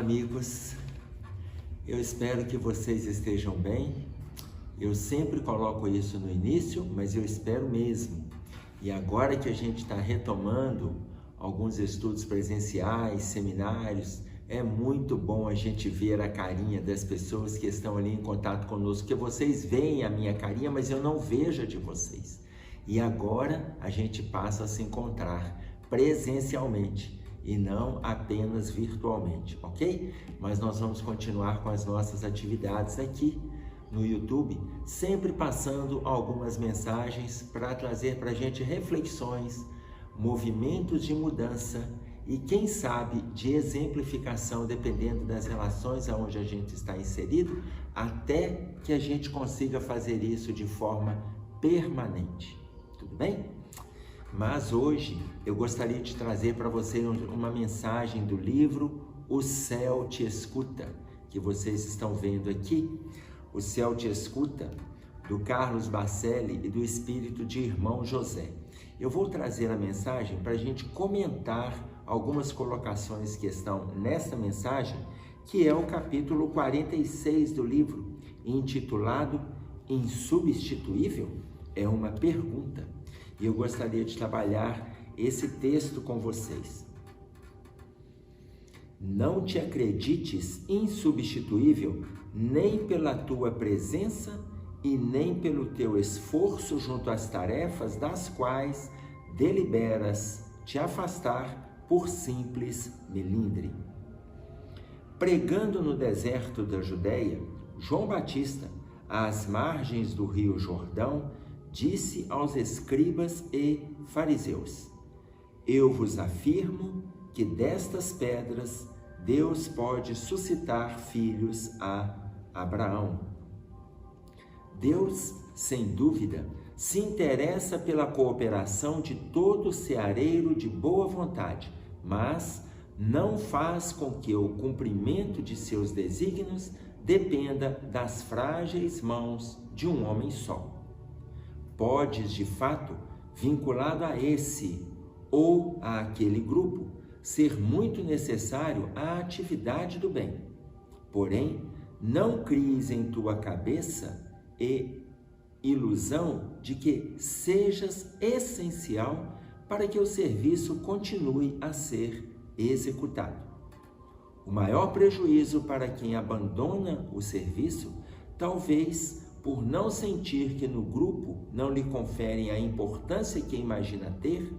amigos, eu espero que vocês estejam bem. Eu sempre coloco isso no início, mas eu espero mesmo. E agora que a gente está retomando alguns estudos presenciais, seminários, é muito bom a gente ver a carinha das pessoas que estão ali em contato conosco, porque vocês veem a minha carinha, mas eu não vejo a de vocês. E agora a gente passa a se encontrar presencialmente e não apenas virtualmente, ok? Mas nós vamos continuar com as nossas atividades aqui no YouTube, sempre passando algumas mensagens para trazer para a gente reflexões, movimentos de mudança e, quem sabe, de exemplificação, dependendo das relações aonde a gente está inserido, até que a gente consiga fazer isso de forma permanente. Tudo bem? Mas hoje eu gostaria de trazer para você uma mensagem do livro O Céu Te Escuta, que vocês estão vendo aqui. O Céu Te Escuta, do Carlos Bacelli e do Espírito de Irmão José. Eu vou trazer a mensagem para a gente comentar algumas colocações que estão nessa mensagem, que é o capítulo 46 do livro, intitulado Insubstituível? É uma pergunta. E eu gostaria de trabalhar esse texto com vocês. Não te acredites insubstituível nem pela tua presença e nem pelo teu esforço junto às tarefas das quais deliberas te afastar por simples melindre. Pregando no deserto da Judéia, João Batista, às margens do rio Jordão, disse aos escribas e fariseus: eu vos afirmo que destas pedras Deus pode suscitar filhos a Abraão. Deus, sem dúvida, se interessa pela cooperação de todo ceareiro de boa vontade, mas não faz com que o cumprimento de seus desígnios dependa das frágeis mãos de um homem só. Podes, de fato, vinculado a esse ou a aquele grupo, ser muito necessário à atividade do bem. Porém, não cries em tua cabeça ilusão de que sejas essencial para que o serviço continue a ser executado. O maior prejuízo para quem abandona o serviço, talvez por não sentir que no grupo não lhe conferem a importância que imagina ter,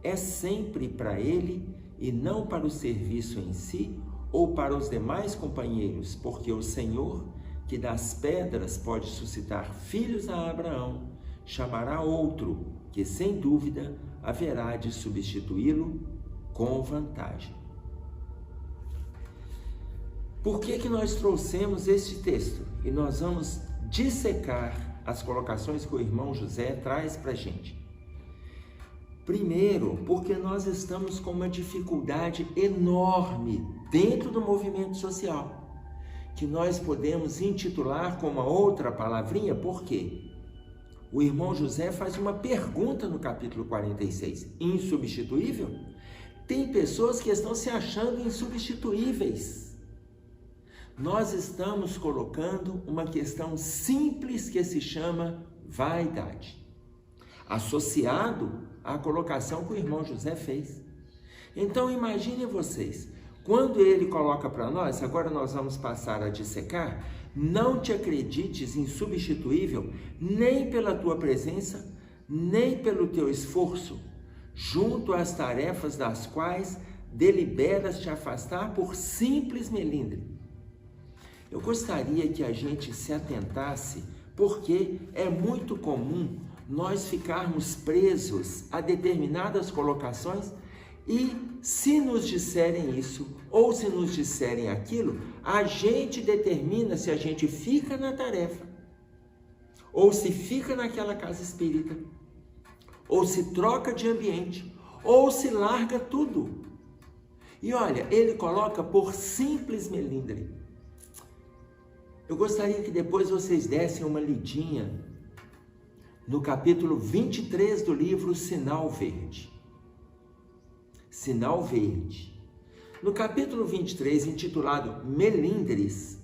é sempre para ele e não para o serviço em si ou para os demais companheiros, porque o Senhor, que das pedras pode suscitar filhos a Abraão, chamará outro, que sem dúvida haverá de substituí-lo com vantagem. Por que nós trouxemos este texto? E nós vamos dissecar as colocações que o irmão José traz para a gente. Primeiro, porque nós estamos com uma dificuldade enorme dentro do movimento social, que nós podemos intitular com uma outra palavrinha. Por quê? O irmão José faz uma pergunta no capítulo 46. Insubstituível? Tem pessoas que estão se achando insubstituíveis. Nós estamos colocando uma questão simples que se chama vaidade, associado à colocação que o irmão José fez. Então imagine vocês, quando ele coloca para nós, agora nós vamos passar a dissecar: não te acredites insubstituível nem pela tua presença, nem pelo teu esforço, junto às tarefas das quais deliberas te afastar por simples melindre. Eu gostaria que a gente se atentasse, porque é muito comum nós ficarmos presos a determinadas colocações e, se nos disserem isso ou se nos disserem aquilo, a gente determina se a gente fica na tarefa, ou se fica naquela casa espírita, ou se troca de ambiente, ou se larga tudo. E olha, ele coloca por simples melindre. Eu gostaria que depois vocês dessem uma lidinha no capítulo 23 do livro Sinal Verde. Sinal Verde. No capítulo 23, intitulado Melindres,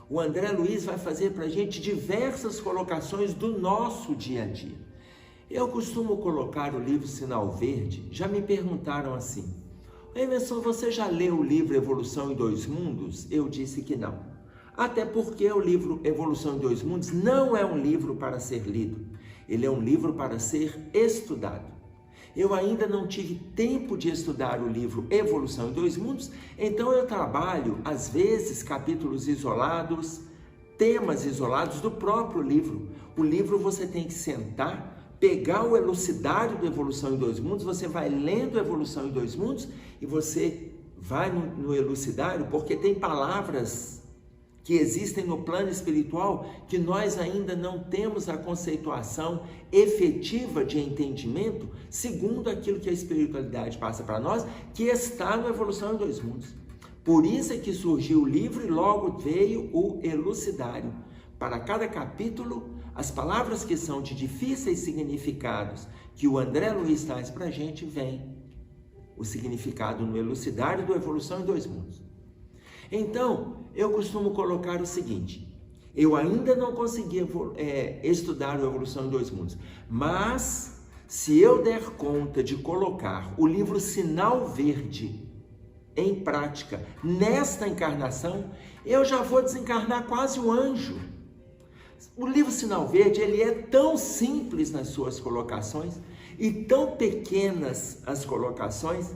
o André Luiz vai fazer para a gente diversas colocações do nosso dia a dia. Eu costumo colocar o livro Sinal Verde. Já me perguntaram assim: Emerson, você já leu o livro Evolução em Dois Mundos? Eu disse que não. Até porque o livro Evolução em Dois Mundos não é um livro para ser lido. Ele é um livro para ser estudado. Eu ainda não tive tempo de estudar o livro Evolução em Dois Mundos, então eu trabalho, às vezes, capítulos isolados, temas isolados do próprio livro. O livro você tem que sentar, pegar o elucidário do Evolução em Dois Mundos, você vai lendo Evolução em Dois Mundos e você vai no elucidário, porque tem palavras que existem no plano espiritual que nós ainda não temos a conceituação efetiva de entendimento segundo aquilo que a espiritualidade passa para nós, que está no Evolução em Dois Mundos. Por isso é que surgiu o livro e logo veio o elucidário. Para cada capítulo, as palavras que são de difíceis significados que o André Luiz traz para a gente, vem o significado no elucidário do Evolução em Dois Mundos. Então, eu costumo colocar o seguinte: eu ainda não consegui estudar o Evolução em Dois Mundos, mas se eu der conta de colocar o livro Sinal Verde em prática nesta encarnação, eu já vou desencarnar quase um anjo. O livro Sinal Verde, ele é tão simples nas suas colocações e tão pequenas as colocações,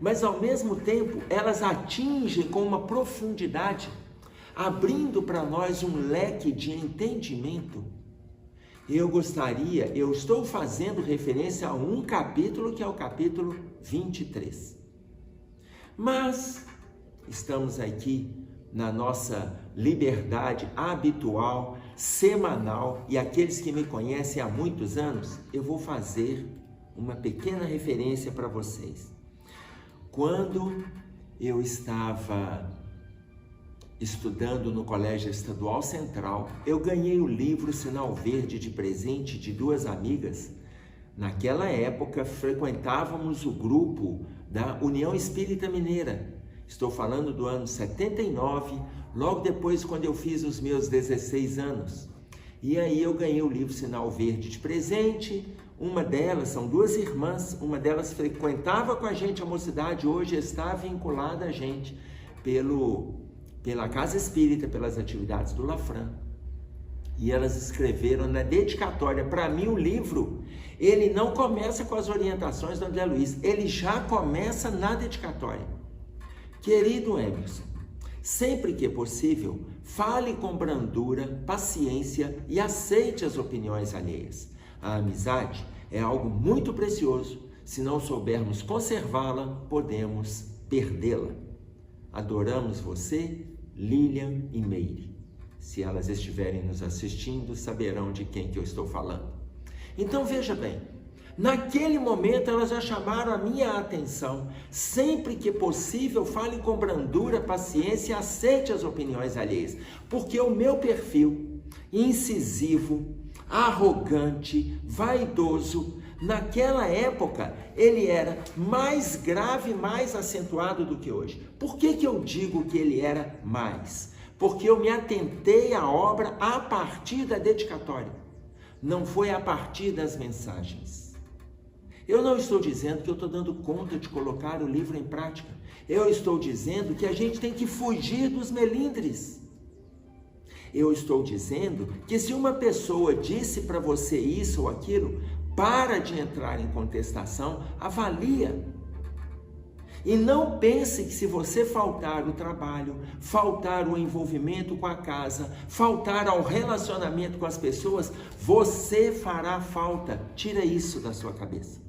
mas ao mesmo tempo elas atingem com uma profundidade, abrindo para nós um leque de entendimento. Eu estou fazendo referência a um capítulo, que é o capítulo 23. Mas estamos aqui na nossa liberdade habitual, semanal, e aqueles que me conhecem há muitos anos, eu vou fazer uma pequena referência para vocês. Quando eu estava estudando no Colégio Estadual Central, eu ganhei o livro Sinal Verde de presente de duas amigas. Naquela época, frequentávamos o grupo da União Espírita Mineira. Estou falando do ano 79, logo depois quando eu fiz os meus 16 anos. E aí eu ganhei o livro Sinal Verde de presente. Uma delas, são duas irmãs, uma delas frequentava com a gente a mocidade, hoje está vinculada a gente pela Casa Espírita, pelas atividades do Lafran. E elas escreveram na dedicatória. Para mim, o livro, ele não começa com as orientações do André Luiz, ele já começa na dedicatória. Querido Emerson, sempre que possível, fale com brandura, paciência e aceite as opiniões alheias. A amizade é algo muito precioso. Se não soubermos conservá-la, podemos perdê-la. Adoramos você, Lilian e Meire. Se elas estiverem nos assistindo, saberão de quem que eu estou falando. Então veja bem, naquele momento elas já chamaram a minha atenção. Sempre que possível, fale com brandura, paciência e aceite as opiniões alheias. Porque o meu perfil incisivo, arrogante, vaidoso, naquela época ele era mais grave, mais acentuado do que hoje. Por que eu digo que ele era mais? Porque eu me atentei à obra a partir da dedicatória, não foi a partir das mensagens. Eu não estou dizendo que eu estou dando conta de colocar o livro em prática. Eu estou dizendo que a gente tem que fugir dos melindres. Eu estou dizendo que se uma pessoa disse para você isso ou aquilo, para de entrar em contestação, avalia. E não pense que se você faltar o trabalho, faltar o envolvimento com a casa, faltar ao relacionamento com as pessoas, você fará falta. Tira isso da sua cabeça.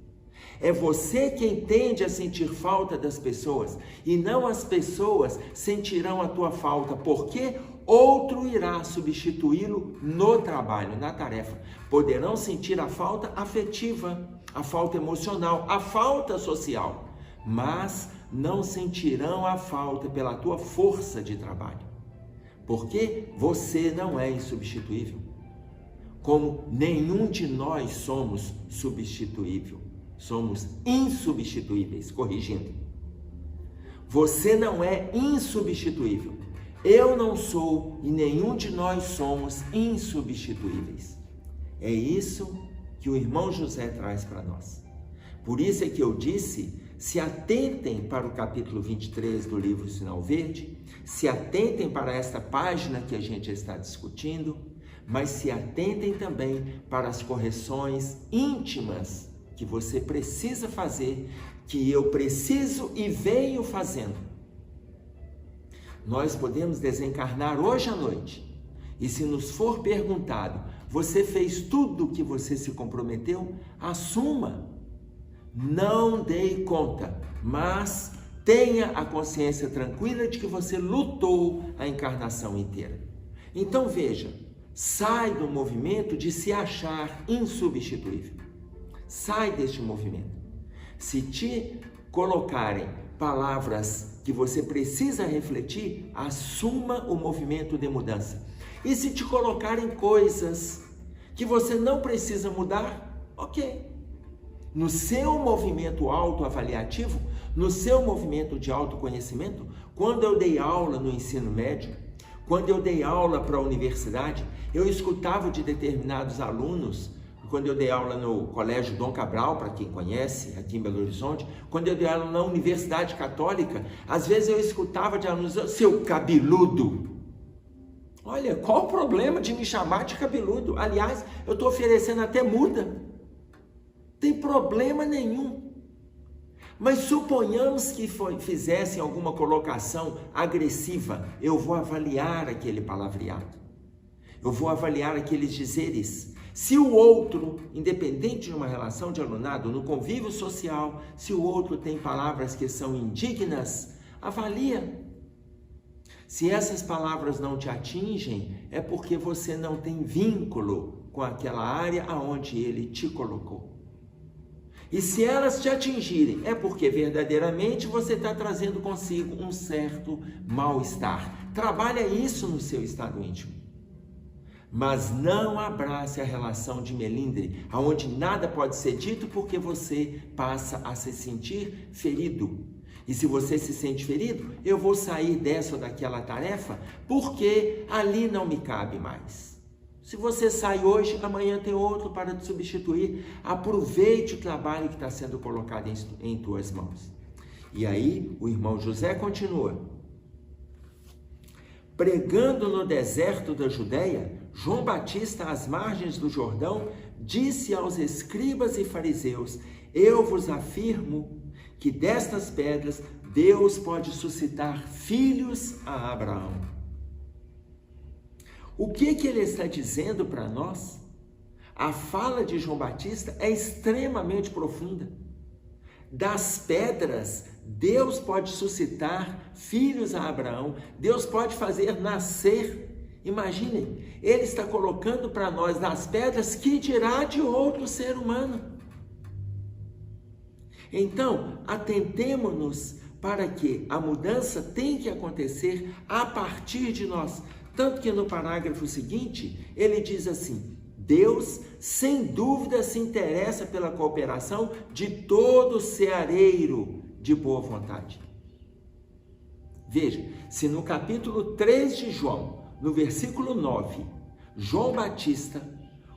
É você quem tende a sentir falta das pessoas e não as pessoas sentirão a tua falta, porque outro irá substituí-lo no trabalho, na tarefa. Poderão sentir a falta afetiva, a falta emocional, a falta social, mas não sentirão a falta pela tua força de trabalho, porque você não é insubstituível, como nenhum de nós somos substituível. Somos insubstituíveis, corrigindo. Você não é insubstituível. Eu não sou e nenhum de nós somos insubstituíveis. É isso que o irmão José traz para nós. Por isso é que eu disse, se atentem para o capítulo 23 do livro Sinal Verde, se atentem para esta página que a gente está discutindo, mas se atentem também para as correções íntimas que você precisa fazer, que eu preciso e venho fazendo. Nós podemos desencarnar hoje à noite, e se nos for perguntado, você fez tudo o que você se comprometeu? Assuma. Não dei conta, mas tenha a consciência tranquila de que você lutou a encarnação inteira. Então veja, sai do movimento de se achar insubstituível. Sai deste movimento. Se te colocarem palavras que você precisa refletir, assuma o movimento de mudança. E se te colocarem coisas que você não precisa mudar, ok. No seu movimento autoavaliativo, no seu movimento de autoconhecimento, quando eu dei aula no ensino médio, quando eu dei aula para a universidade, eu escutava de determinados alunos, quando eu dei aula no Colégio Dom Cabral, para quem conhece, aqui em Belo Horizonte, quando eu dei aula na Universidade Católica, às vezes eu escutava de alunos, seu cabeludo. Olha, qual o problema de me chamar de cabeludo? Aliás, eu estou oferecendo até muda. Tem problema nenhum. Mas suponhamos que fizessem alguma colocação agressiva, eu vou avaliar aquele palavreado. Eu vou avaliar aqueles dizeres. Se o outro, independente de uma relação de alunado, no convívio social, se o outro tem palavras que são indignas, avalia. Se essas palavras não te atingem, é porque você não tem vínculo com aquela área aonde ele te colocou. E se elas te atingirem, é porque verdadeiramente você está trazendo consigo um certo mal-estar. Trabalha isso no seu estado íntimo. Mas não abrace a relação de melindre, aonde nada pode ser dito porque você passa a se sentir ferido. E se você se sente ferido, eu vou sair dessa ou daquela tarefa porque ali não me cabe mais. Se você sai hoje, amanhã tem outro para te substituir. Aproveite o trabalho que está sendo colocado em tuas mãos. E aí o irmão José continua. Pregando no deserto da Judéia, João Batista, às margens do Jordão, disse aos escribas e fariseus: eu vos afirmo que destas pedras Deus pode suscitar filhos a Abraão. O que ele está dizendo para nós? A fala de João Batista é extremamente profunda. Das pedras, Deus pode suscitar filhos a Abraão, Deus pode fazer nascer. Imaginem, ele está colocando para nós das pedras que dirá de outro ser humano. Então, atentemo-nos para que a mudança tem que acontecer a partir de nós. Tanto que no parágrafo seguinte, ele diz assim: Deus, sem dúvida, se interessa pela cooperação de todo ceareiro de boa vontade. Veja, se no capítulo 3 de João, no versículo 9, João Batista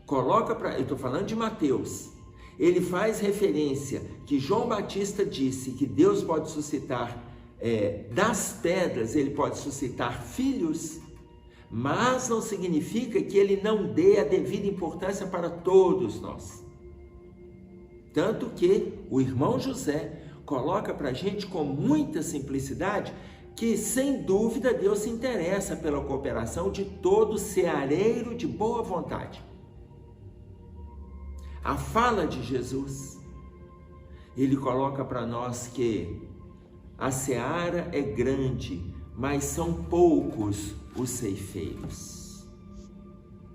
coloca para... Eu estou falando de Mateus. Ele faz referência que João Batista disse que Deus pode suscitar, das pedras, ele pode suscitar filhos, mas não significa que ele não dê a devida importância para todos nós. Tanto que o irmão José coloca para a gente com muita simplicidade que, sem dúvida, Deus se interessa pela cooperação de todo ceareiro de boa vontade. A fala de Jesus, ele coloca para nós que a seara é grande, mas são poucos os ceifeiros.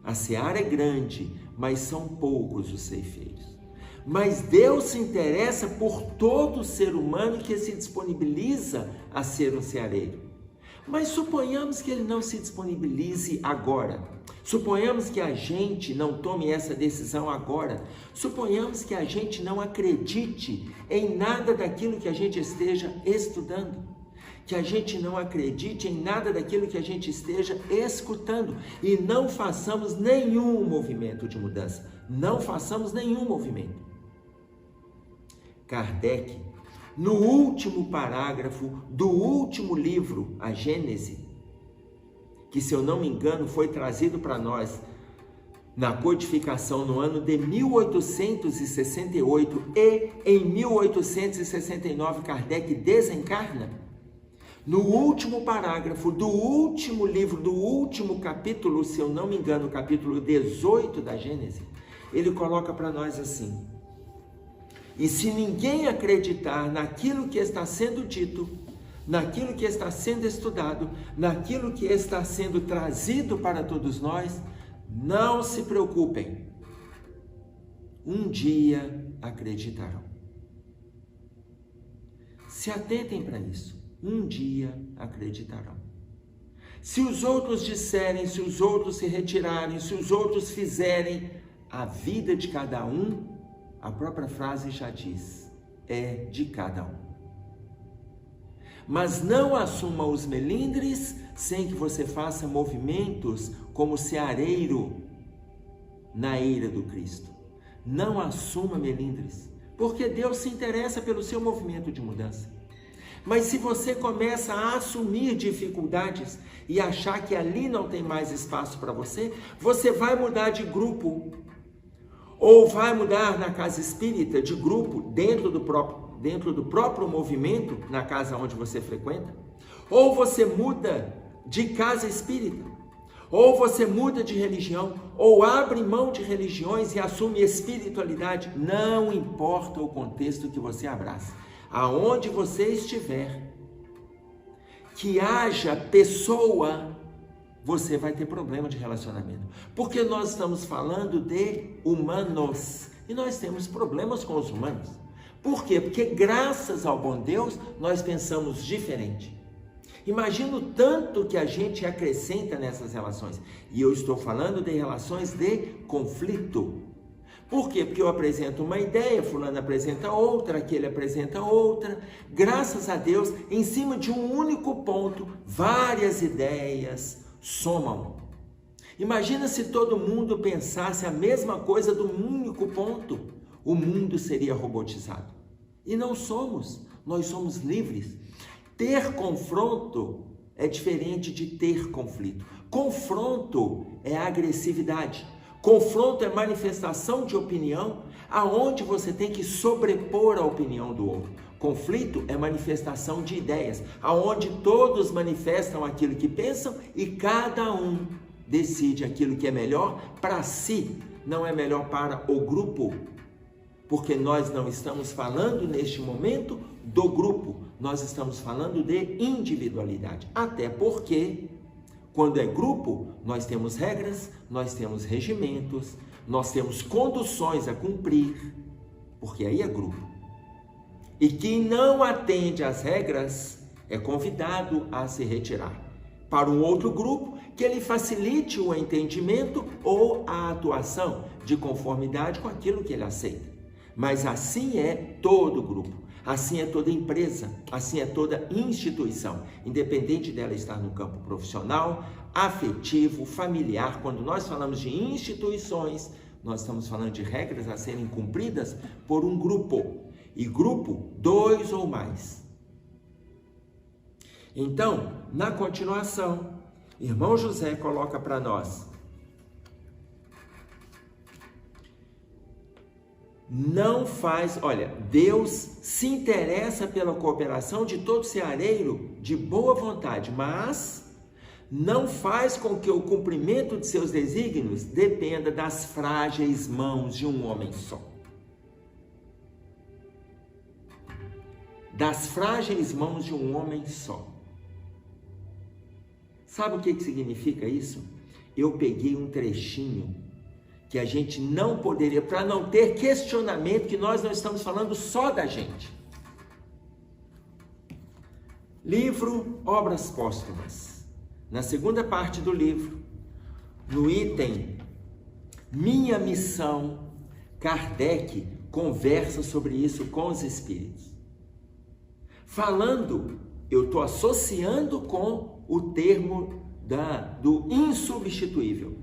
A seara é grande, mas são poucos os ceifeiros. Mas Deus se interessa por todo ser humano que se disponibiliza a ser um ceareiro. Mas suponhamos que ele não se disponibilize agora. Suponhamos que a gente não tome essa decisão agora. Suponhamos que a gente não acredite em nada daquilo que a gente esteja estudando. que a gente não acredite em nada daquilo que a gente esteja escutando e não façamos nenhum movimento de mudança. Não façamos nenhum movimento. Kardec, no último parágrafo do último livro, a Gênese, que, se eu não me engano, foi trazido para nós na codificação no ano de 1868 e em 1869 Kardec desencarna. No último parágrafo do último livro, do último capítulo, se eu não me engano, capítulo 18 da Gênese, ele coloca para nós assim: e se ninguém acreditar naquilo que está sendo dito, naquilo que está sendo estudado, naquilo que está sendo trazido para todos nós, não se preocupem, um dia acreditarão. Se atentem para isso, um dia acreditarão. Se os outros disserem, se os outros se retirarem, se os outros fizerem, a vida de cada um, a própria frase já diz, é de cada um. Mas não assuma os melindres sem que você faça movimentos como seareiro na eira do Cristo. Não assuma melindres, porque Deus se interessa pelo seu movimento de mudança. Mas se você começa a assumir dificuldades e achar que ali não tem mais espaço para você, você vai mudar de grupo, ou vai mudar na casa espírita de grupo dentro do próprio movimento, na casa onde você frequenta, ou você muda de casa espírita, ou você muda de religião, ou abre mão de religiões e assume espiritualidade. Não importa o contexto que você abraça, aonde você estiver, que haja pessoa, você vai ter problema de relacionamento, porque nós estamos falando de humanos, e nós temos problemas com os humanos. Por quê? Porque graças ao bom Deus, nós pensamos diferente. Imagina o tanto que a gente acrescenta nessas relações. E eu estou falando de relações de conflito. Por quê? Porque eu apresento uma ideia, fulano apresenta outra, aquele apresenta outra. Graças a Deus, em cima de um único ponto, várias ideias somam. Imagina se todo mundo pensasse a mesma coisa do único ponto. O mundo seria robotizado. E não somos, nós somos livres. Ter confronto é diferente de ter conflito. Confronto é agressividade. Confronto é manifestação de opinião, aonde você tem que sobrepor a opinião do outro. Conflito é manifestação de ideias, aonde todos manifestam aquilo que pensam e cada um decide aquilo que é melhor para si, não é melhor para o grupo. Porque nós não estamos falando neste momento do grupo, nós estamos falando de individualidade. Até porque, quando é grupo, nós temos regras, nós temos regimentos, nós temos conduções a cumprir, porque aí é grupo. E quem não atende às regras é convidado a se retirar para um outro grupo que ele facilite o entendimento ou a atuação de conformidade com aquilo que ele aceita. Mas assim é todo grupo, assim é toda empresa, assim é toda instituição, independente dela estar no campo profissional, afetivo, familiar. Quando nós falamos de instituições, nós estamos falando de regras a serem cumpridas por um grupo, e grupo, 2 ou mais. Então, na continuação, irmão José coloca para nós: não faz, olha, Deus se interessa pela cooperação de todo seareiro de boa vontade, mas não faz com que o cumprimento de seus desígnios dependa das frágeis mãos de um homem só. Das frágeis mãos de um homem só. Sabe o que significa isso? Eu peguei um trechinho que a gente não poderia, para não ter questionamento, que nós não estamos falando só da gente. Livro Obras Póstumas. Na segunda parte do livro, no item Minha Missão, Kardec conversa sobre isso com os espíritos. Falando eu estou associando com o termo do insubstituível.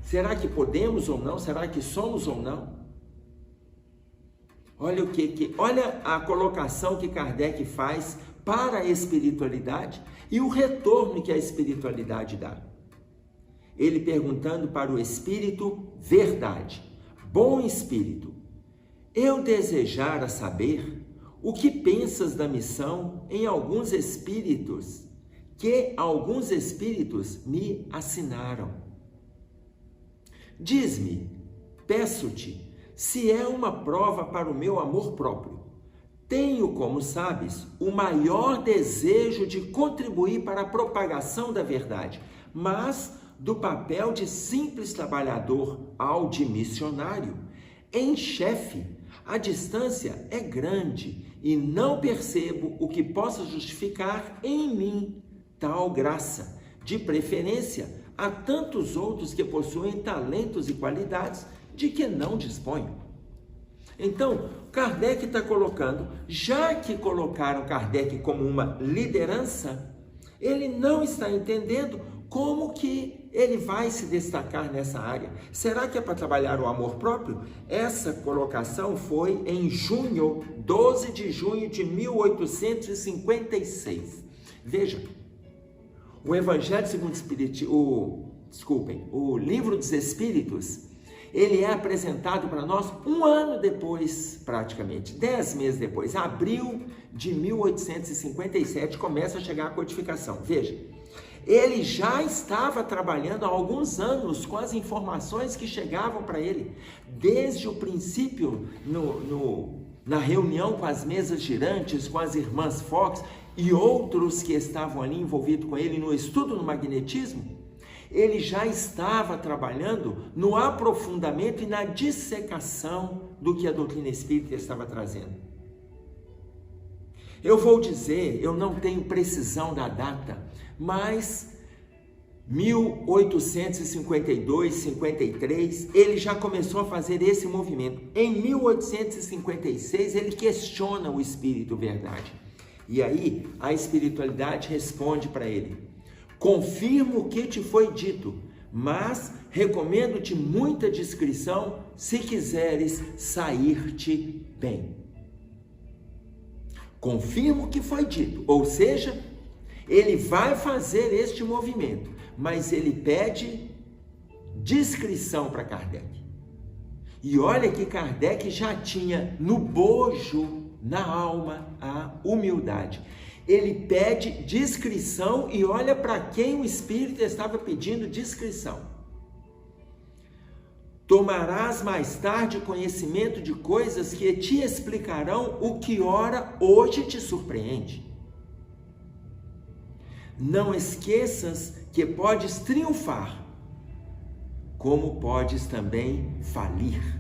Será que podemos ou não? Será que somos ou não? Olha olha a colocação que Kardec faz para a espiritualidade e o retorno que a espiritualidade dá. Ele perguntando para o espírito verdade: bom espírito, eu desejara saber o que pensas da missão que alguns espíritos me assinaram. Diz-me, peço-te, se é uma prova para o meu amor próprio. Tenho, como sabes, o maior desejo de contribuir para a propagação da verdade, mas do papel de simples trabalhador ao de missionário, em chefe, a distância é grande e não percebo o que possa justificar em mim tal graça, de preferência a tantos outros que possuem talentos e qualidades de que não disponho. Então, Kardec está colocando, já que colocaram Kardec como uma liderança, ele não está entendendo como que ele vai se destacar nessa área. Será que é para trabalhar o amor próprio? Essa colocação foi em 12 de junho de 1856. Veja, o Evangelho segundo o Espiritismo, o Livro dos Espíritos, ele é apresentado para nós um ano depois, praticamente, 10 meses depois, abril de 1857, começa a chegar a codificação. Veja, ele já estava trabalhando há alguns anos com as informações que chegavam para ele, desde o princípio, na reunião com as mesas girantes, com as irmãs Fox e outros que estavam ali envolvidos com ele no estudo do magnetismo. Ele já estava trabalhando no aprofundamento e na dissecação do que a doutrina espírita estava trazendo. Eu vou dizer, eu não tenho precisão da data, mas 1852, 53, ele já começou a fazer esse movimento. Em 1856, ele questiona o Espírito Verdade. E aí, a espiritualidade responde para ele: confirmo o que te foi dito, mas recomendo-te muita discrição se quiseres sair-te bem. Confirmo o que foi dito, ou seja, ele vai fazer este movimento, mas ele pede discrição para Kardec. E olha que Kardec já tinha no bojo, na alma, a humildade. Ele pede discrição e olha para quem o Espírito estava pedindo discrição. Tomarás mais tarde conhecimento de coisas que te explicarão o que ora hoje te surpreende. Não esqueças que podes triunfar, como podes também falir.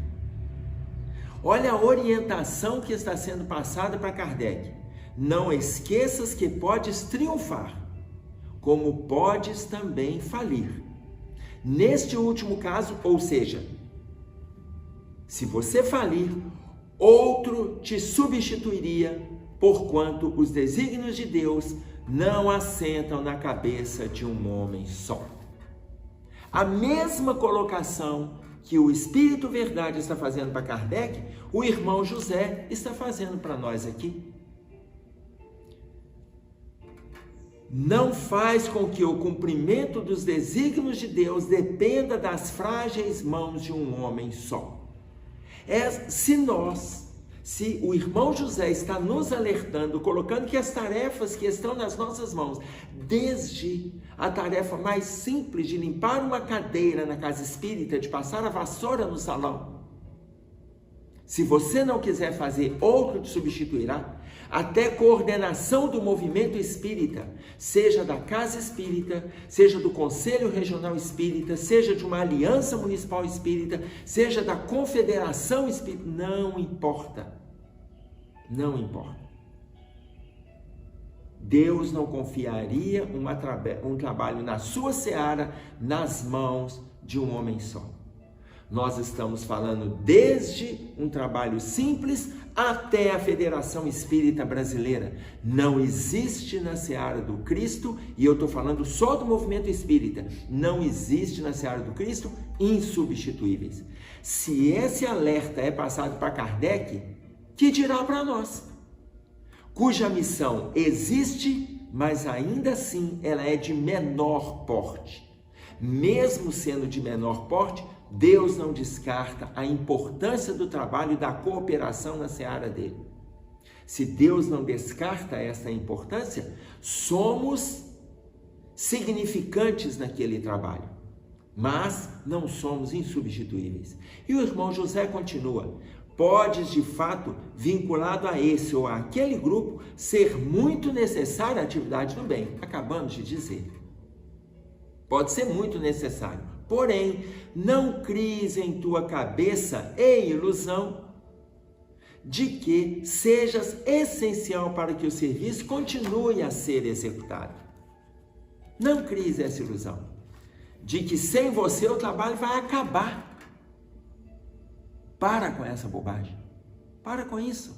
Olha a orientação que está sendo passada para Kardec. Não esqueças que podes triunfar, como podes também falir. Neste último caso, ou seja, se você falir, outro te substituiria, porquanto os desígnios de Deus não assentam na cabeça de um homem só. A mesma colocação que o Espírito Verdade está fazendo para Kardec, o irmão José está fazendo para nós aqui. Não faz com que o cumprimento dos desígnios de Deus dependa das frágeis mãos de um homem só. Se o irmão José está nos alertando, colocando que as tarefas que estão nas nossas mãos, desde a tarefa mais simples de limpar uma cadeira na casa espírita, de passar a vassoura no salão, se você não quiser fazer, outro te substituirá, até coordenação do movimento espírita, seja da casa espírita, seja do Conselho Regional Espírita, seja de uma aliança municipal espírita, seja da confederação espírita, não importa. Não importa. Deus não confiaria um trabalho na sua seara nas mãos de um homem só. Nós estamos falando desde um trabalho simples até a Federação Espírita Brasileira. Não existe na seara do Cristo, e eu estou falando só do movimento espírita, não existe na seara do Cristo insubstituíveis. Se esse alerta é passado para Kardec, que dirá para nós? Cuja missão existe, mas ainda assim ela é de menor porte. Mesmo sendo de menor porte, Deus não descarta a importância do trabalho e da cooperação na seara dele. Se Deus não descarta essa importância, somos significantes naquele trabalho, mas não somos insubstituíveis. E o irmão José continua: podes de fato, vinculado a esse ou àquele grupo, ser muito necessária a atividade do bem. Acabamos de dizer. Pode ser muito necessário. Porém, não cries em tua cabeça e ilusão de que sejas essencial para que o serviço continue a ser executado. Não cries essa ilusão de que sem você o trabalho vai acabar. Para com essa bobagem. Para com isso.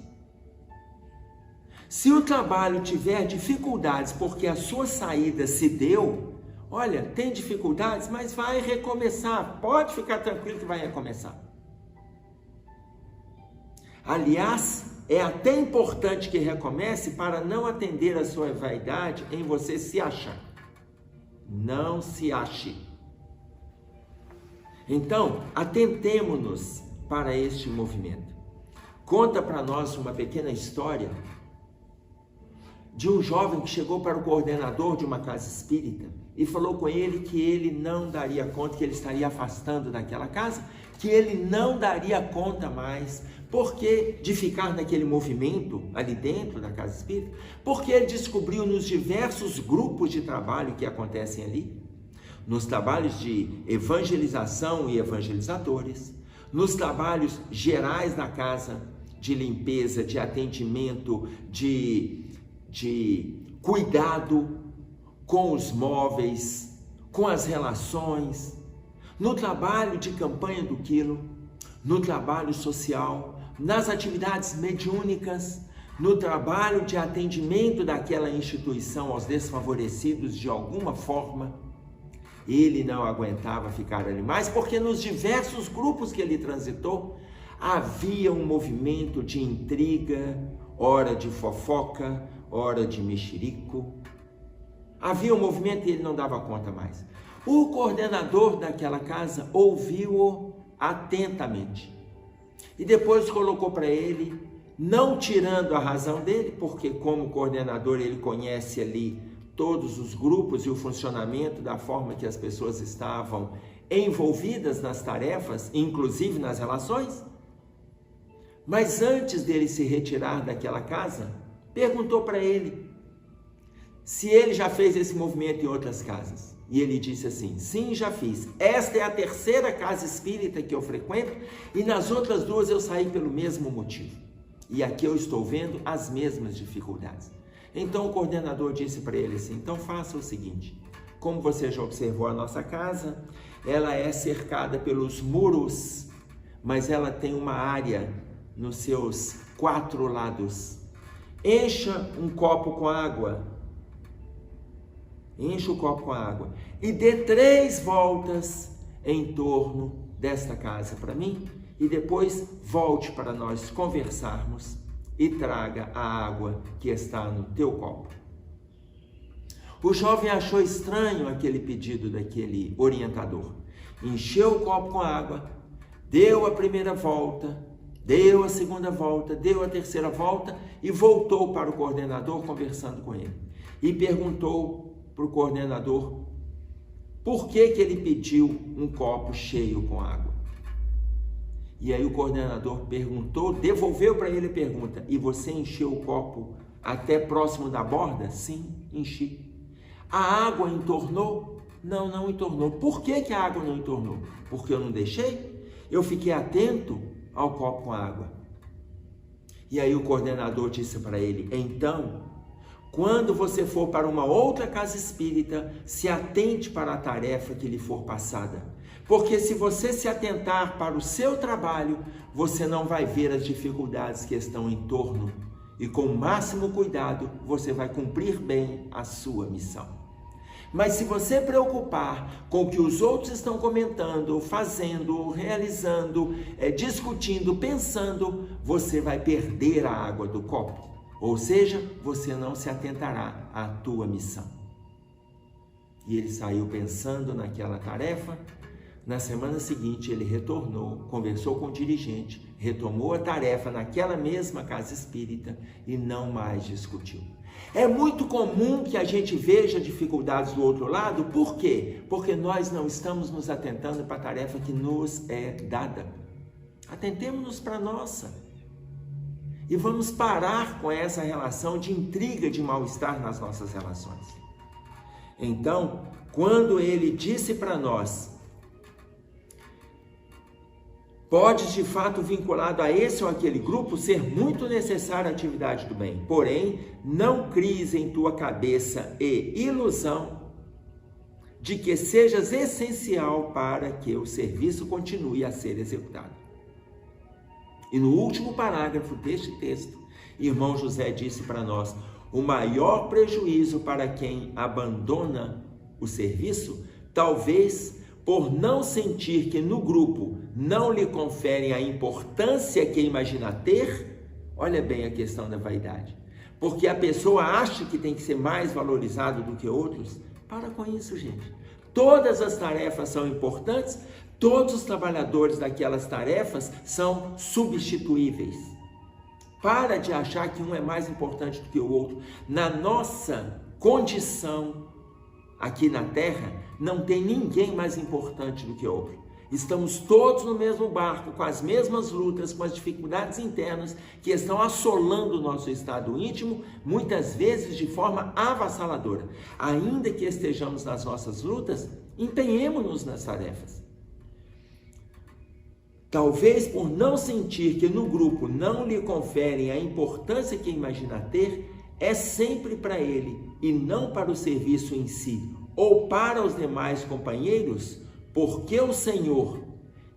Se o trabalho tiver dificuldades porque a sua saída se deu, olha, tem dificuldades, mas vai recomeçar. Pode ficar tranquilo que vai recomeçar. Aliás, é até importante que recomece para não atender a sua vaidade em você se achar. Não se ache. Então, atentemo-nos para este movimento. Conta para nós uma pequena história de um jovem que chegou para o coordenador de uma casa espírita e falou com ele que ele não daria conta, que ele estaria afastando daquela casa, que ele não daria conta mais, porque de ficar naquele movimento ali dentro da casa espírita, porque ele descobriu nos diversos grupos de trabalho que acontecem ali, nos trabalhos de evangelização e evangelizadores, nos trabalhos gerais da casa, de limpeza, de atendimento, de cuidado com os móveis, com as relações, no trabalho de campanha do quilo, no trabalho social, nas atividades mediúnicas, no trabalho de atendimento daquela instituição aos desfavorecidos de alguma forma. Ele não aguentava ficar ali mais, porque nos diversos grupos que ele transitou, havia um movimento de intriga, hora de fofoca, hora de mexerico. Havia um movimento e ele não dava conta mais. O coordenador daquela casa ouviu-o atentamente e depois colocou para ele, não tirando a razão dele, porque como coordenador ele conhece ali todos os grupos e o funcionamento da forma que as pessoas estavam envolvidas nas tarefas, inclusive nas relações. Mas antes dele se retirar daquela casa, perguntou para ele se ele já fez esse movimento em outras casas. E ele disse assim: sim, já fiz. Esta é a terceira casa espírita que eu frequento e nas outras duas eu saí pelo mesmo motivo. E aqui eu estou vendo as mesmas dificuldades. Então o coordenador disse para ele assim: então faça o seguinte, como você já observou a nossa casa, ela é cercada pelos muros, mas ela tem uma área nos seus 4 lados. Encha um copo com água. Enche o copo com água e dê 3 voltas em torno desta casa para mim e depois volte para nós conversarmos e traga a água que está no teu copo. O jovem achou estranho aquele pedido daquele orientador. Encheu o copo com água, deu a primeira volta, deu a segunda volta, deu a terceira volta e voltou para o coordenador conversando com ele. E perguntou para o coordenador por que ele pediu um copo cheio com água. E aí o coordenador perguntou, devolveu para ele a pergunta: e você encheu o copo até próximo da borda? Sim, enchi. A água entornou? Não, não entornou. Por que a água não entornou? Porque eu não deixei? Eu fiquei atento ao copo com água. E aí o coordenador disse para ele: então, Quando você for para uma outra casa espírita, se atente para a tarefa que lhe for passada. Porque se você se atentar para o seu trabalho, você não vai ver as dificuldades que estão em torno. E com o máximo cuidado, você vai cumprir bem a sua missão. Mas se você preocupar com o que os outros estão comentando, fazendo, realizando, discutindo, pensando, você vai perder a água do copo. Ou seja, você não se atentará à tua missão. E ele saiu pensando naquela tarefa. Na semana seguinte, ele retornou, conversou com o dirigente, retomou a tarefa naquela mesma casa espírita e não mais discutiu. É muito comum que a gente veja dificuldades do outro lado. Por quê? Porque nós não estamos nos atentando para a tarefa que nos é dada. Atentemos-nos para a nossa. E vamos parar com essa relação de intriga, de mal-estar nas nossas relações. Então, quando ele disse para nós, pode, de fato, vinculado a esse ou aquele grupo, ser muito necessária a atividade do bem. Porém, não cries em tua cabeça e ilusão de que sejas essencial para que o serviço continue a ser executado. E no último parágrafo deste texto, irmão José disse para nós, o maior prejuízo para quem abandona o serviço, talvez por não sentir que no grupo não lhe conferem a importância que imagina ter, olha bem a questão da vaidade. Porque a pessoa acha que tem que ser mais valorizado do que outros. Para com isso, gente. Todas as tarefas são importantes, todos os trabalhadores daquelas tarefas são substituíveis. Para de achar que um é mais importante do que o outro. Na nossa condição aqui na Terra, não tem ninguém mais importante do que outro. Estamos todos no mesmo barco, com as mesmas lutas, com as dificuldades internas que estão assolando o nosso estado íntimo, muitas vezes de forma avassaladora. Ainda que estejamos nas nossas lutas, empenhemos-nos nas tarefas. Talvez por não sentir que no grupo não lhe conferem a importância que imagina ter, é sempre para ele e não para o serviço em si, ou para os demais companheiros, porque o Senhor,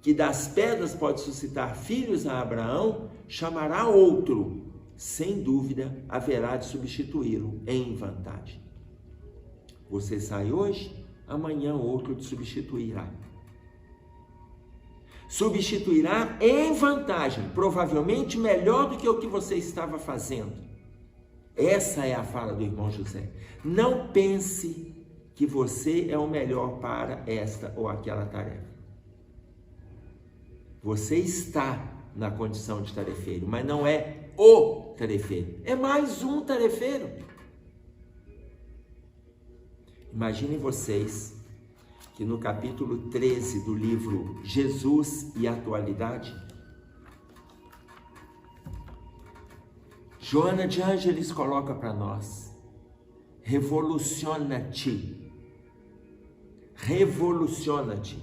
que das pedras pode suscitar filhos a Abraão, chamará outro, sem dúvida haverá de substituí-lo em vantagem. Você sai hoje, amanhã outro te substituirá. Substituirá em vantagem, provavelmente melhor do que o que você estava fazendo. Essa é a fala do irmão José. Não pense que você é o melhor para esta ou aquela tarefa. Você está na condição de tarefeiro, mas não é o tarefeiro. É mais um tarefeiro. Imaginem vocês que no capítulo 13 do livro Jesus e Atualidade, Joana de Ângeles coloca para nós, revoluciona-te. Revoluciona-te.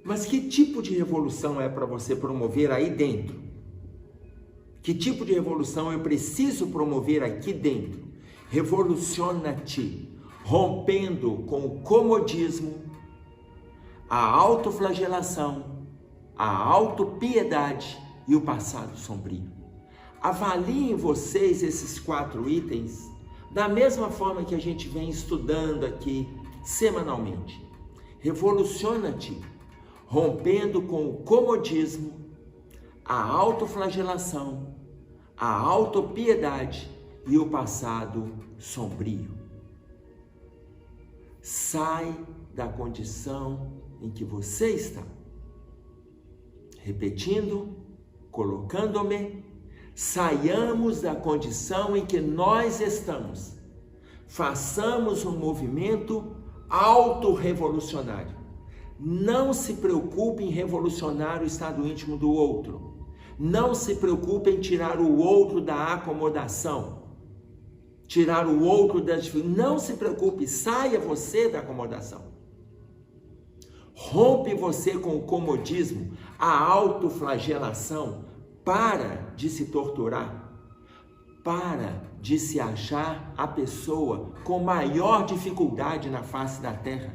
Mas que tipo de revolução é para você promover aí dentro? Que tipo de revolução eu preciso promover aqui dentro? Revoluciona-te, rompendo com o comodismo, a autoflagelação, a autopiedade e o passado sombrio. Avaliem vocês esses 4 itens da mesma forma que a gente vem estudando aqui semanalmente. Revoluciona-te, rompendo com o comodismo, a autoflagelação, a autopiedade e o passado sombrio. Sai da condição em que você está. Repetindo, colocando-me, saiamos da condição em que nós estamos. Façamos um movimento autorrevolucionário. Não se preocupe em revolucionar o estado íntimo do outro. Não se preocupe em tirar o outro da acomodação. Tirar o outro das dificuldades. Não se preocupe, saia você da acomodação. Rompe você com o comodismo, a autoflagelação. Para de se torturar. para de se achar a pessoa com maior dificuldade na face da terra.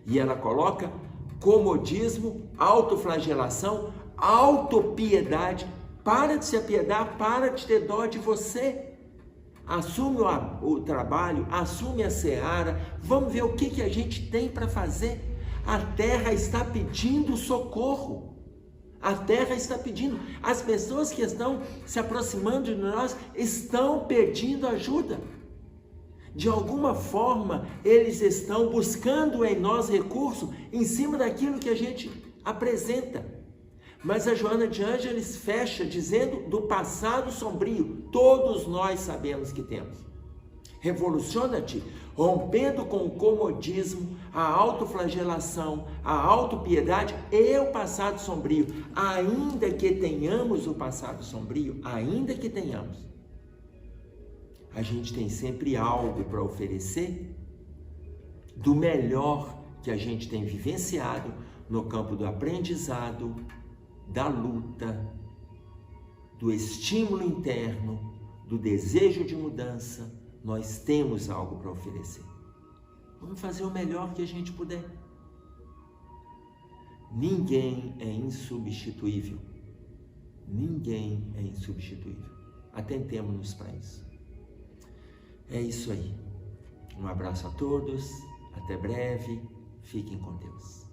E ela coloca comodismo, autoflagelação, autopiedade. Para de se apiedar, para de ter dó de você. Assume o trabalho, assume a seara. Vamos ver o que a gente tem para fazer. A terra está pedindo socorro. A terra está pedindo. As pessoas que estão se aproximando de nós estão pedindo ajuda. De alguma forma, eles estão buscando em nós recurso em cima daquilo que a gente apresenta. Mas a Joana de Ângeles fecha dizendo do passado sombrio. Todos nós sabemos que temos. Revoluciona-te, rompendo com o comodismo, a autoflagelação, a autopiedade e o passado sombrio. Ainda que tenhamos o passado sombrio, ainda que tenhamos, a gente tem sempre algo para oferecer do melhor que a gente tem vivenciado no campo do aprendizado, da luta, do estímulo interno, do desejo de mudança. Nós temos algo para oferecer. Vamos fazer o melhor que a gente puder. Ninguém é insubstituível. Ninguém é insubstituível. Atentemos-nos para isso. É isso aí. Um abraço a todos. Até breve. Fiquem com Deus.